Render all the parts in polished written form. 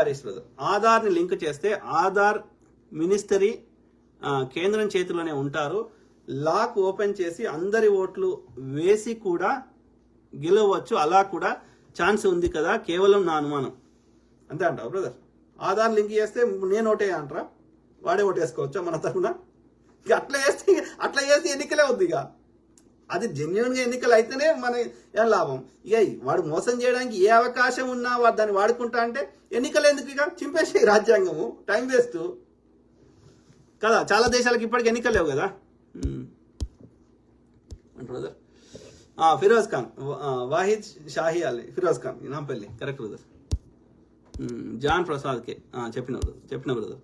Harish brother, ఆధార్ని link చేస్తే Aadhaar ministry కేంద్రం చేతిలోనే ఉంటారు. లాక్ ఓపెన్ చేసి అందరి ఓట్లు వేసి కూడా గెలవచ్చు. అలా కూడా ఛాన్స్ ఉంది కదా, కేవలం నా అనుమానం అంతే అంటావు బ్రదర్. ఆధార్ లింక్ చేస్తే నేను ఓటే అంటారా, వాడే ఓటేసుకోవచ్చా మన తరఫున? ఇక అట్లా చేస్తే ఎన్నికలే వద్దు. ఇక అది జెన్యున్గా ఎన్నికలు అయితేనే మన ఏం లాభం. ఇక వాడు మోసం చేయడానికి ఏ అవకాశం ఉన్నా వాడు దాన్ని వాడుకుంటా అంటే ఎన్నికలు ఎందుకు? ఇక చింపేసే రాజ్యాంగము, టైం వేస్ట్ కదా. చాలా దేశాలకు ఇప్పటికి ఎన్నికలు లేవు కదా brother. Firoz Khan, Wahid Shahi Ali, Firoz Khan Nampally, correct brother. John ప్రసాద్కే చెప్పిన బ్రదర్.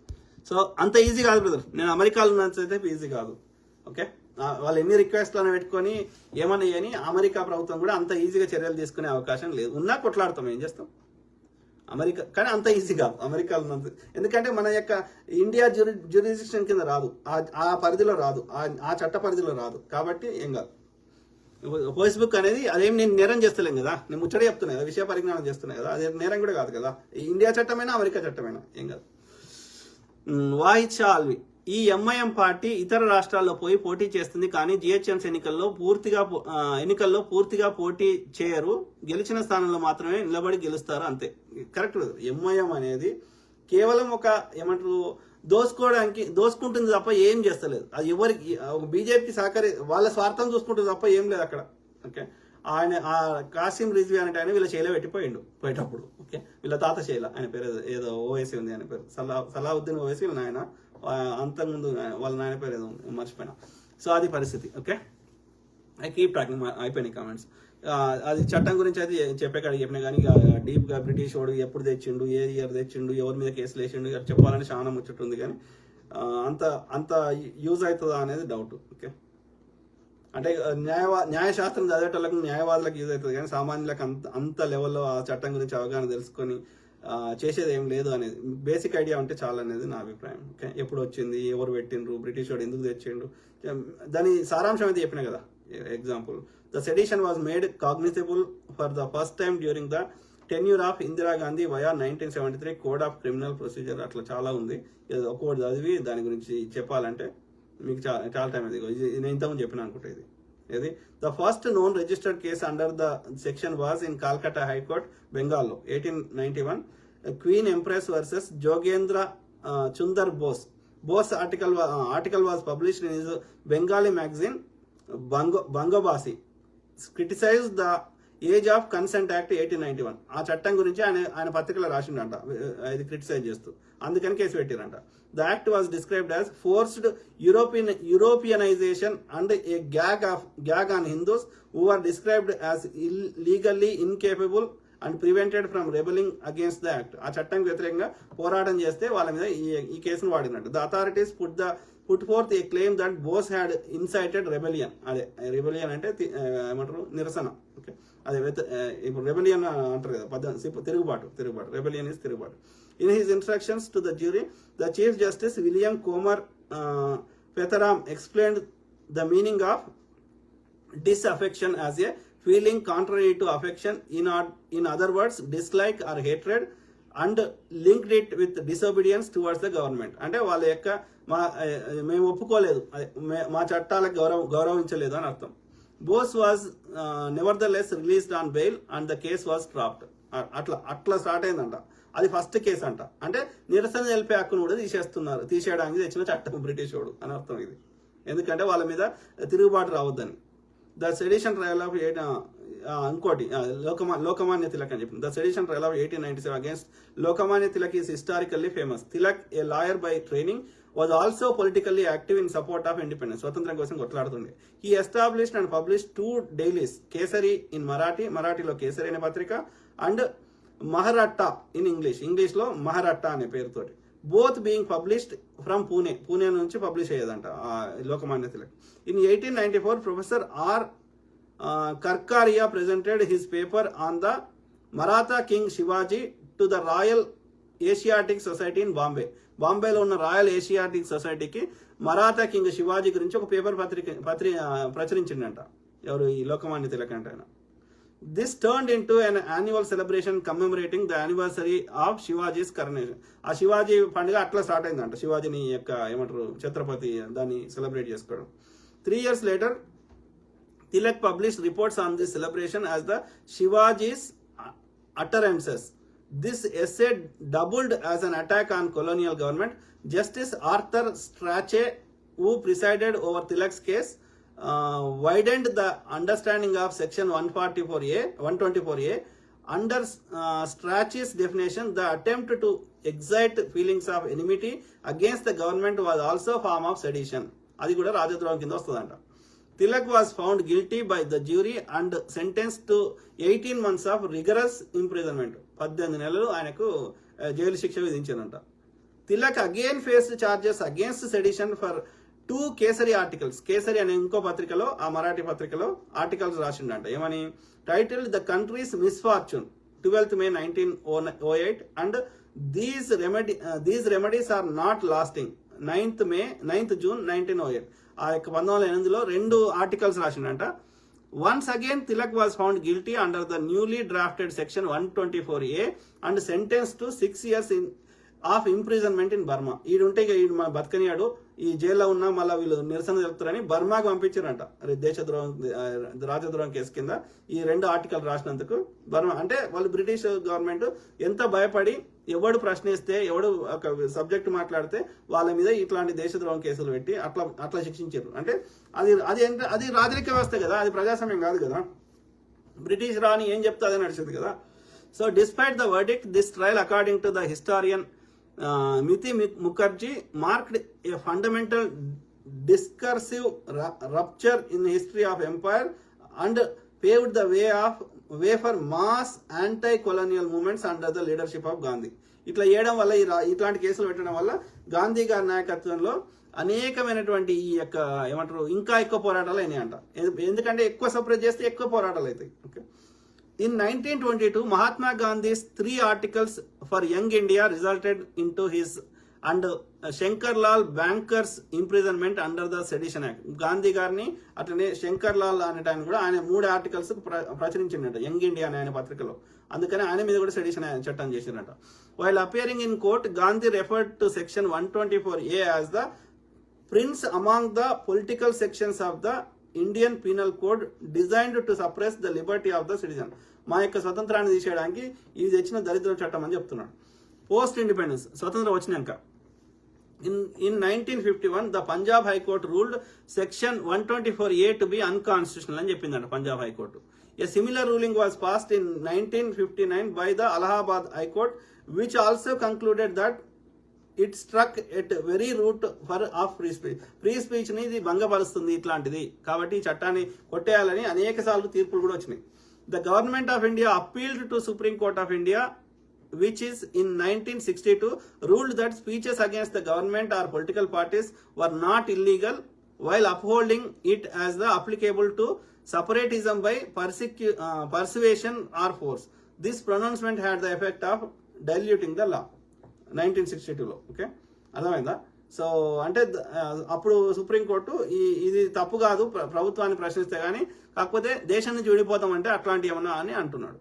సో అంత ఈజీ కాదు బ్రదర్. నేను అమెరికాలో ఉన్నంతైతే ఈజీ కాదు. ఓకే, వాళ్ళు ఎన్ని రిక్వెస్ట్లను పెట్టుకొని ఏమన్నా అని అమెరికా ప్రభుత్వం కూడా అంత ఈజీగా చర్యలు తీసుకునే అవకాశం లేదు. ఉన్నా కొట్లాడతాం, ఏం చేస్తాం అమెరికా. కానీ అంత ఈజీ కాదు అమెరికాలో ఉన్నంత. ఎందుకంటే మన యొక్క ఇండియా జ్యూరిడిక్షన్ కింద రాదు, ఆ పరిధిలో రాదు, ఆ చట్ట పరిధిలో రాదు. కాబట్టి ఏం కాదు. ఫేస్బుక్ అనేది అదేం నేను నేరం చేస్తలేం కదా, నేను ముచ్చట చెప్తున్నా కదా, విషయ పరిజ్ఞానం చేస్తున్నా కదా, అదే నేరం కూడా కాదు కదా. ఇండియా చట్టమైనా అమెరికా చట్టమైనా ఏం కాదు. వాహిద్ షా అల్వి, ఈ ఎంఐఎం పార్టీ ఇతర రాష్ట్రాల్లో పోయి పోటీ చేస్తుంది, కానీ జిహెచ్ఎంసీ ఎన్నికల్లో పూర్తిగా పోటీ చేయరు, గెలిచిన స్థానంలో మాత్రమే నిలబడి గెలుస్తారు అంతే. కరెక్ట్. ఎంఐఎం అనేది కేవలం ఒక ఏమంటారు దోసుకుంటుంది తప్ప ఏం చేస్తలేదు. అది ఎవరికి బీజేపీకి వాళ్ళ స్వార్థం చూసుకుంటుంది తప్ప ఏం లేదు అక్కడ. ఓకే, ఆయన కాసిం రిజ్వీ అనేట ఆయన వీళ్ళ శైల పెట్టిపోయిండు పోయేటప్పుడు. ఓకే, వీళ్ళ తాత శైల, ఆయన పేరు ఏదో ఓవైసీ ఉంది, ఆయన పేరు సలావుద్దీన్ ఓవైసీ. వీళ్ళ నాయన అంతకుముందు వాళ్ళ నాయన పేరు ఏదో ఉంది, మర్చిపోయినా. సో అది పరిస్థితి. ఓకే, ఐ కీప్ టాకింగ్, అయిపోయినాయి కామెంట్స్. అది చట్టం గురించి అయితే చెప్పేకాడికి చెప్పినా కానీ డీప్గా బ్రిటిష్ వాడు ఎప్పుడు తెచ్చిండు, ఏ ఇయర్ తెచ్చిండు, ఎవరి మీద కేసులు వేసిండు చెప్పాలని చాలా ముచ్చటుంది. కానీ అంత యూజ్ అవుతుందా అనేది డౌట్. ఓకే, అంటే న్యాయశాస్త్రం చదివేటోళ్ళకు న్యాయవాదులకు యూజ్ అవుతుంది, కానీ సామాన్యులకు అంత లెవెల్లో ఆ చట్టం గురించి అవగాహన తెలుసుకొని చేసేది ఏం లేదు అనేది బేసిక్ ఐడియా ఉంటే చాలా అనేది నా అభిప్రాయం. ఓకే, ఎప్పుడు వచ్చింది, ఎవరు పెట్టిండ్రు, బ్రిటిష్ వాడు ఎందుకు తెచ్చిండు, దాని సారాంశం అయితే చెప్పినా కదా. Example, the sedition was made cognisable for the first time during the tenure of Indira Gandhi via 1973 code of criminal procedure. అట్లా చాలా ఉంది, ఒక్కొక్కటి చదివి దాని గురించి చెప్పాలంటే మీకు చాలా టైం అది. నేను ఇంతకుముందు చెప్పిన అనుకుంటా ఇది. The first known registered case under the section was in Calcutta high court, బెంగాల్లో 1891. Queen Empress versus Jogendra Chunder Bose article was published in his Bengali magazine Bangabasi, criticized the age of consent act 1891. ఆ చట్టం గురించి ఆయన పత్రికలో రాసిండంట, ఇది క్రిటిసైజ్ చేస్తూ, అందుకని కేసు పెట్టిరంట. The act was described as forced Europeanisation and a gag on Hindus who are described as legally incapable and prevented from rebelling against the act. ఆ చట్టంకి వ్యతిరేకంగా పోరాటం చేస్తే వాళ్ళ మీద ఈ కేసును వాడినట్టు. The authorities put forth a claim that Bose had incited rebellion. అదే రెబెలియన్ అంటే ఏమంటారు, నిరసన. ఓకే, అదే ఇప్పుడు రెబెలియన్ అంటారు కదా, తిరుగుబాటు. రెబెలియన్ ఇస్ తిరుగుబాటు. In his instructions to the jury, the chief justice William Comer Petheram explained the meaning of disaffection as a feeling contrary to affection, in other words dislike or hatred, and linked it with disobedience towards the government. అంటే వాళ్ళ యొక్క మేము ఒప్పుకోలేదు, మా చట్టాలకు గౌరవించలేదు అని అర్థం. Bose was nevertheless released on bail and the case was dropped. అట్లా స్టార్ట్ అయిందంట. అది ఫస్ట్ కేసు అంట. అంటే నిరసన తెలిపే హక్కును కూడా తీసేయడానికి తెచ్చిన చట్టం బ్రిటిష్ వాడు అని అర్థం ఇది. ఎందుకంటే వాళ్ళ మీద తిరుగుబాటు రావద్దని. ద సెడిషన్ ట్రయల్ ఆఫ్ ఇంకోటి లోకమాన్య తిలక్ అని చెప్పింది. The sedition trial of 1897 against Lokmanya Tilak is historically famous. Tilak, a lawyer by training, was also politically active in support of independence. స్వతంత్రం కోసం కొట్లాడుతుండే. He established and published 2 dailies, Kesari in మరాఠీలో కేసరి అనే పత్రిక, అండ్ మహారాట్టా ఇన్ ఇంగ్లీష్లో మహారాట్టా అనే పేరుతోటి. Both being published from Pune నుంచి పబ్లిష్ అయ్యేదంట Lokmanya Tilak. In 1894 professor R Karkaria presented his paper on the Maratha king Shivaji to the royal Asiatic society in బాంబేలో ఉన్న రాయల్ ఏషియాటిక్ సొసైటీకి మరాఠా కింగ్ శివాజీ గురించి ఒక పేపర్ ప్రచురించిండంట. ఎవరు? ఈ లోకమాన్య తిలక్ అంటే ఆయన. This turned into an annual celebration commemorating the anniversary of Shivaji's coronation. ఆ శివాజీ పండుగ అట్లా స్టార్ట్ అయిందంట, శివాజీని యొక్క ఏమంటారు ఛత్రపతి దాన్ని సెలబ్రేట్ చేసుకోవడం. 3 years later, Tilak published reports on this celebration as the Shivaji's utterances. This essay doubled as an attack on colonial government. Justice Arthur Strachey, who presided over Tilak's case, widened the understanding of section 124A. Under Strachey's definition, the attempt to excite feelings of enmity against the government was also a form of sedition. అది కూడా రాజద్రోహం కింద వస్తుందంట. Tilak was found guilty by the jury and sentence to 18 months of rigorous imprisonment. 18 నెలలు ఆయనకు jail శిక్ష విధించారంట. Tilak again faced charges against sedition for 2 Kesari articles. Kesari అనే ఇంకో పత్రికలో, ఆ మరాఠీ పత్రికలో ఆర్టికల్స్ రాసిండంట. ఏమని? Title the country's misfortune 12th May 1908 and these remedies are not lasting 9th June 1908. ఆ యొక్క 1908లో 2 ఆర్టికల్స్ రాసిండంట. Once again Tilak was found guilty under the newly drafted section 124A and sentence to 6 years of imprisonment in Burma. ఈడుంటే ఇక ఈడు మన బతకనియాడు, ఈ జైల్లో ఉన్నా మళ్ళీ వీళ్ళు నిరసన చెప్తారని బర్మాకు పంపించారంట. దేశద్రోహం, రాజద్రోహం కేసు కింద ఈ 2 ఆర్టికల్ రాసినందుకు బర్మా. అంటే వాళ్ళు బ్రిటిష్ గవర్నమెంట్ ఎంత భయపడి ఎవడు ప్రశ్నిస్తే, ఎవడు ఒక సబ్జెక్ట్ మాట్లాడితే వాళ్ళ మీద ఇట్లాంటి దేశద్రోహం కేసులు పెట్టి అట్లా శిక్షించారు. అంటే అది రాజరిక వ్యవస్థ కదా, అది ప్రజాస్వామ్యం కాదు కదా. బ్రిటిష్ రాని ఏం చెప్తే అదే నడిచింది కదా. So despite the verdict, this trial according to the historian Miti Mukherjee marked a fundamental discursive rupture in the history of empire and paved the way for mass anti-colonial movements under the leadership of Gandhi. ఇట్లా చేయడం వల్ల, ఇట్లాంటి కేసులు పెట్టడం వల్ల గాంధీ గారి నాయకత్వంలో అనేకమైనటువంటి ఈ యొక్క ఏమంటారు ఇంకా ఎక్కువ పోరాటాలు అయినాయంట. ఎందుకంటే ఎక్కువ సపరేట్ చేస్తే ఎక్కువ పోరాటాలు అవుతాయి. Okay. In 1922, Mahatma Gandhi's 3 articles for Young India resulted into his and Shankar Lal Banker's imprisonment under the Sedition Act. Gandhi గారిని అట్లనే శంకర్ లాల్ అనే ఆయన కూడా ఆయన 3 ఆర్టికల్స్ ప్రచురించిండట యంగ్ ఇండియా అనే ఆయన పత్రికలో. అందుకని ఆయన మీద కూడా సెడిషన్ చట్టం చేసినట. While appearing in court, Gandhi referred to section 124A as the prince among the political sections of the Indian penal code designed to suppress the Liberty of the citizen. మా యొక్క స్వతంత్రాన్ని తీసేయడానికి ఇది తెచ్చిన దరిద్ర చట్టం అని చెప్తున్నాడు. పోస్ట్ ఇండిపెండెన్స్, స్వతంత్రం వచ్చినాక in 1951 the Punjab high court ruled section 124A to be unconstitutional అని చెప్పిందంట Punjab high court. A similar ruling was passed in 1959 by the Allahabad high court which also concluded that it struck at very root for of free speech. Free speech ని ఇది భంగపరుస్తుంది ఇట్లాంటిది, కాబట్టి ఈ చట్టాన్ని కొట్టేయాలని అనేక సార్లు తీర్పులు కూడా వచ్చినాయి. The government of India appealed to supreme court of India which is in 1962 ruled that speeches against the government or political parties were not illegal while upholding it as the applicable to separatism by persuasion or force. This pronouncement had the effect of diluting the law. 1962లో. Okay, అర్థమైందా? So అంటే అప్పుడు supreme court ఇది తప్పు కాదు ప్రభుత్వాన్ని ప్రశ్నిస్తే కానీ, కాకపోతే దేశం నుంచి విడిపోతాం అంటే అట్లాంటి ఏమన్నా అని అంటున్నాడు.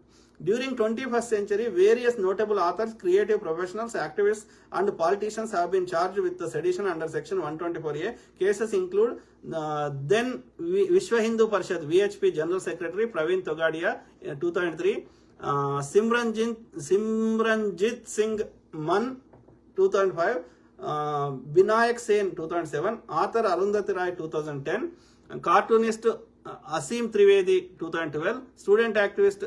During 21st century, various notable authors, creative professionals, activists and politicians have been charged with the sedition under section 124A. Cases include then Vishwa Hindu Parishad VHP General Secretary Praveen Togadia 2003, Simranjit Singh Mann 2005, Binayak Sen 2007, author Arundhati Roy 2010, cartoonist Asim Trivedi 2012, student activist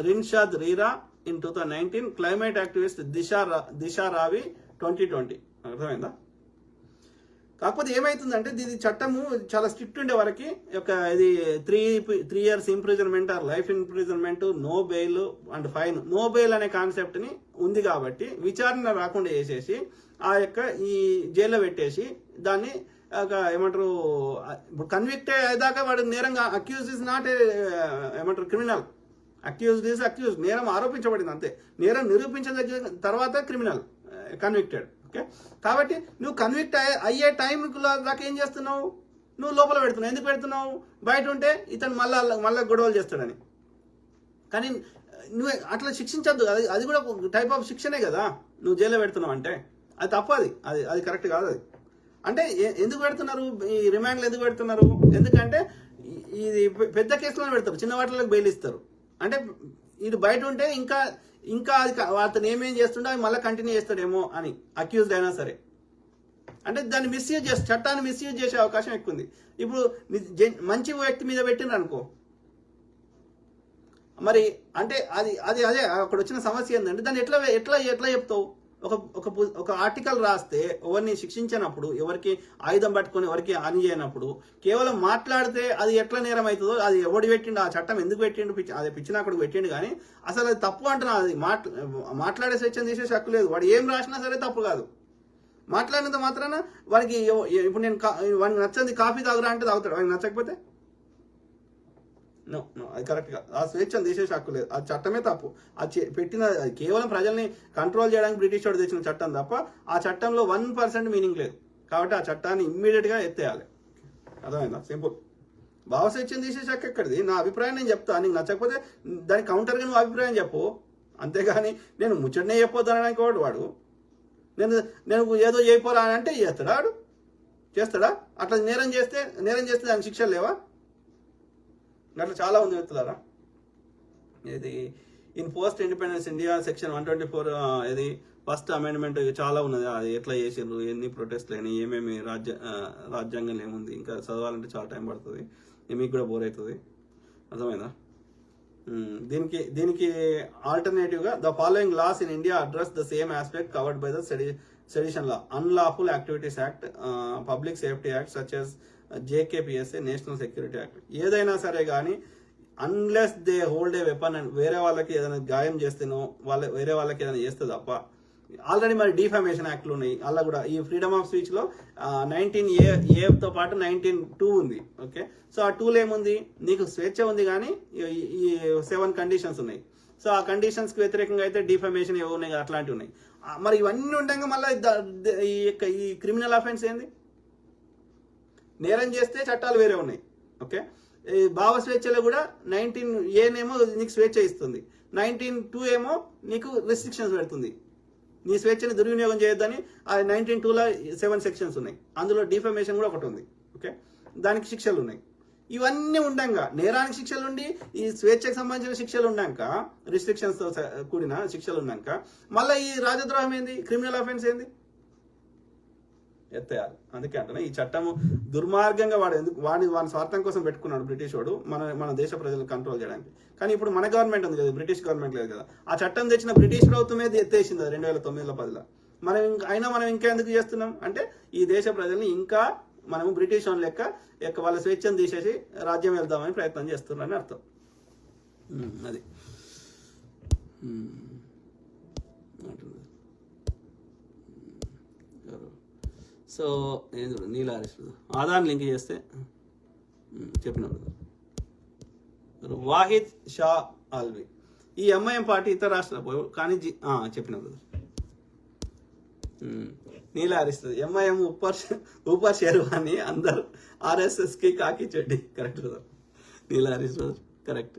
Rinshad Reera in 2019, climate activist Disha Ravi 2020. అర్థమైందా? కాకపోతే ఏమైతుందంటే ఇది చట్టము చాలా strict ఉండే వరకు ఇది 3 years imprisonment or life imprisonment, no bail and fine. No bail అనే కాన్సెప్ట్ ని ఉంది కాబట్టి విచారణ రాకుండా చేసేసి ఆ యొక్క ఈ జైల్లో పెట్టేసి దాన్ని ఏమంటారు కన్విక్ట్ అయ్యేదాకా వాడు నేరంగా అక్యూజ్ ఇస్ నాట్ ఏమంటారు క్రిమినల్. అక్యూజ్డ్ ఈజ్ అక్యూజ్డ్, నేరం ఆరోపించబడింది అంతే. నేరం నిరూపించదగ్గ తర్వాత క్రిమినల్ కన్విక్టెడ్. ఓకే, కాబట్టి నువ్వు కన్విక్ట్ అయ్యే టైం దాకా ఏం చేస్తున్నావు? నువ్వు లోపల పెడుతున్నావు. ఎందుకు పెడుతున్నావు? బయట ఉంటే ఇతను మళ్ళా గొడవలు చేస్తాడని. కానీ నువ్వు అట్లా శిక్షించద్దు. అది కూడా టైప్ ఆఫ్ శిక్షనే కదా. నువ్వు జైల్లో పెడుతున్నావు అంటే అది తప్పు. అది కరెక్ట్ కాదు. అది అంటే ఎందుకు పెడుతున్నారు? ఈ రిమాండ్లు ఎందుకు పెడుతున్నారు? ఎందుకంటే ఇది పెద్ద కేసులో పెడతారు, చిన్న వాటిలకు బెయిల్ ఇస్తారు. అంటే ఇది బయట ఉంటే ఇంకా అది అతను ఏమేం చేస్తుండో అవి మళ్ళీ కంటిన్యూ చేస్తాడేమో అని అక్యూజ్డ్ అయినా సరే. అంటే దాన్ని మిస్యూజ్ చేస్తే చట్టాన్ని మిస్యూజ్ చేసే అవకాశం ఎక్కువ ఉంది. ఇప్పుడు మంచి వ్యక్తి మీద పెట్టినారు అనుకో, మరి అంటే అదే అక్కడ వచ్చిన సమస్య ఏంటంటే దాన్ని ఎట్లా చెప్తావు? ఒక ఆర్టికల్ రాస్తే ఎవరిని శిక్షించినప్పుడు, ఎవరికి ఆయుధం పట్టుకొని ఎవరికి హాని చేయనప్పుడు కేవలం మాట్లాడితే అది ఎట్లా నేరం అవుతుందో, అది ఎవడు పెట్టిండు, ఆ చట్టం ఎందుకు పెట్టిండు, అది పిచ్చినాకుడు పెట్టిండు. కానీ అసలు అది తప్పు అంటున్నా. అది మాట్లాడే స్వేచ్ఛను తీసే హక్కు లేదు. వాడు ఏం రాసినా సరే తప్పు కాదు. మాట్లాడినంత మాత్రాన వాడికి ఇప్పుడు నేను వాడికి నచ్చంది కాఫీ తాగురా అంటే తాగుతాడు, వాడికి నచ్చకపోతే నో అది కరెక్ట్ గా. ఆ స్వేచ్ఛను తీసేసి హక్కు లేదు. ఆ చట్టమే తప్పు. అది పెట్టిన కేవలం ప్రజల్ని కంట్రోల్ చేయడానికి బ్రిటిష్ వాడు తెచ్చిన చట్టం తప్ప ఆ చట్టంలో 1% మీనింగ్ లేదు. కాబట్టి ఆ చట్టాన్ని ఇమ్మీడియట్ గా ఎత్తేయాలి. అర్థమైందా? సింపుల్. భావ స్వేచ్ఛను తీసేసి హక్కు ఎక్కడిది? నా అభిప్రాయం నేను చెప్తాను, నీకు నచ్చకపోతే దానికి కౌంటర్గా నువ్వు అభిప్రాయం చెప్పు. అంతేగాని నేను ముచ్చటనే చెప్పొద్దు అనడానికి వాడు నేను ఏదో చేయపోరా అని అంటే చేస్తాడా? అట్లా నేరం చేస్తే దానికి శిక్షలు లేవా? అట్లా చాలా ఉంది వ్యక్తులారా. ఇది in post independence India section 124 ఇది ఫస్ట్ అమెండ్మెంట్ చాలా ఉన్నది. అది ఎట్లా చేసిండ్రు, ఎన్ని ప్రొటెస్ట్లు అయినాయి, ఏమేమి రాజ్యాంగంలో ఏముంది, ఇంకా చదవాలంటే చాలా టైం పడుతుంది, మీకు కూడా బోర్ అవుతుంది. అర్థమైందా? దీనికి ఆల్టర్నేటివ్ గా the following laws in India address the same aspect covered by the sedition law, unlawful activities act, public safety act such as JKPSA, national security act. ఏదైనా సరే కానీ unless they hold a weapon and వేరే వాళ్ళకి ఏదైనా గాయం చేస్తేనో వేరే వాళ్ళకి ఏదైనా చేస్తే తప్ప. ఆల్రెడీ మరి డిఫామేషన్ యాక్ట్లు ఉన్నాయి. అలా కూడా ఈ ఫ్రీడమ్ ఆఫ్ స్పీచ్ లో 19A పాటు 19(2) ఉంది. ఓకే, సో ఆ 2లో ఏముంది? నీకు స్వేచ్ఛ ఉంది కానీ ఈ 7 కండిషన్స్ ఉన్నాయి. సో ఆ కండిషన్స్ కి వ్యతిరేకంగా అయితే డిఫామేషన్ ఏవో ఉన్నాయి, అట్లాంటివి ఉన్నాయి. మరి ఇవన్నీ ఉండగా మళ్ళీ ఈ క్రిమినల్ అఫెన్స్ ఏంది? నేరం చేస్తే చట్టాలు వేరే ఉన్నాయి. ఓకే, ఈ భావ స్వేచ్ఛలో కూడా 19A నీకు స్వేచ్ఛ ఇస్తుంది, 19(2) ఏమో నీకు రెస్ట్రిక్షన్స్ పెడుతుంది. నీ స్వేచ్ఛని దుర్వినియోగం చేయొద్దని ఆ 19(2)లో 7 సెక్షన్స్ ఉన్నాయి. అందులో డిఫమేషన్ కూడా ఒకటి ఉంది. ఓకే, దానికి శిక్షలు ఉన్నాయి. ఇవన్నీ ఉండంగా నేరానికి శిక్షలు ఉండి, ఈ స్వేచ్ఛకు సంబంధించిన శిక్షలు ఉన్నాక, రిస్ట్రిక్షన్స్ తో కూడిన శిక్షలు ఉన్నాక మళ్ళీ ఈ రాజద్రోహం ఏంది, క్రిమినల్ అఫెన్స్ ఏంది? ఎత్తేయాలి. అందుకే అంటున్నా ఈ చట్టము దుర్మార్గంగా వాడి స్వార్థం కోసం పెట్టుకున్నాడు బ్రిటిష్ వాడు, మన దేశ ప్రజలను కంట్రోల్ చేయడానికి. కానీ ఇప్పుడు మన గవర్నమెంట్ ఉంది కదా, బ్రిటిష్ గవర్నమెంట్ లేదు కదా. ఆ చట్టం తెచ్చిన బ్రిటిష్ ప్రభుత్వమే ఎత్తేసింది 2009లో 10లో. మనం ఇంకా ఎందుకు చేస్తున్నాం అంటే ఈ దేశ ప్రజల్ని ఇంకా మనము బ్రిటిష్ వాళ్ళ లెక్క వాళ్ళ స్వేచ్ఛను తీసేసి రాజ్యం వెళ్దామని ప్రయత్నం చేస్తున్నారని అర్థం. అది సో ఏం చూడు, నీలా ఆధార్ లింక్ చేస్తే చెప్పినప్పుడు వాహిద్ షా ఆల్వి ఈ ఎంఐఎం పార్టీ ఇతర రాష్ట్రాలు కానీ చెప్పినప్పుడు నీలా హరిస్తుంది. ఎంఐఎం ఊపర్ షెర్వాని అందరు RSS కి కాకి చెడ్డి. కరెక్ట్ కదా? నీలా హరిస్తుంది కరెక్ట్.